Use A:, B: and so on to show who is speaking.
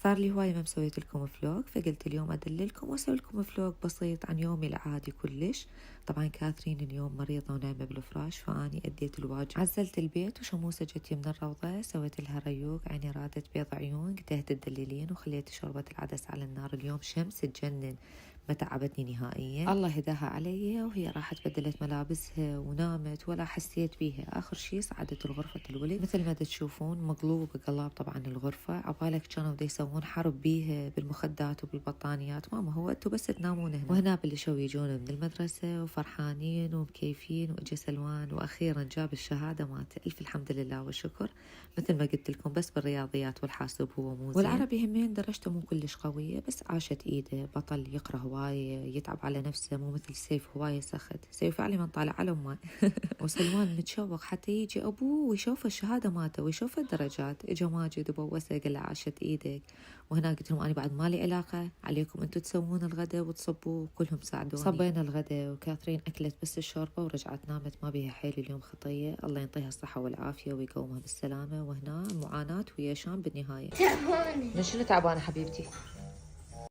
A: صار لي هواية ما مسويت لكم فلوج، فقلت اليوم أدللكم وأسوي لكم فلوج بسيط عن يومي العادي كلش. طبعا كاثرين اليوم مريضة ونايمة بالفراش، فأني أديت الواجب، عزلت البيت وشموسة جت من الروضة سويت لها ريوق، عيني رادت بيض عيون، قتهت تدللين وخليت شوربة العدس على النار. اليوم شمس تجنن، ما تعبتني نهائيا، الله هداها علي. وهي راحت بدلت ملابسها ونامت ولا حسيت بيها. آخر شي صعدت الغرفة الولد، مثل ما تشوفون مقلوب قلاب طبعا الغرفة. عبالك كانوا بده يسوون حرب بيها بالمخدات وبالبطانيات، ماما هو انتوا بس تنامون هنا. وهنا بلشوا يجون من المدرسة وفرحانين ومكيفين، واجا سلوان واخيرا جاب الشهادة مالته. الف الحمد لله والشكر. مثل ما قلت لكم بس بالرياضيات والحاسب هو مو زين، والعربي همين درجته مو كلش قوية، بس عاشت ايده، بطل يقرا هواية، يتعب على نفسه، مو مثل سيف هواية سخت. سيف فعلي من طالع على امه وسلمان متشوق حتى يجي ابوه ويشوف الشهاده مالته ويشوف الدرجات. اجا ماجد وبوسه قال له عاشت ايدك. وهنا قلت لهم انا بعد مالي علاقه، عليكم انتم تسوون الغداء وتصبوا. كلهم ساعدوني. صبينا الغداء وكاثرين اكلت بس الشوربه ورجعت نامت، ما بيها حيل اليوم خطيه. الله يعطيها الصحه والعافيه ويقومها بالسلامه. وهنا معاناه ويا شام بالنهايه. تعبانه. من شنو تعبانه حبيبتي؟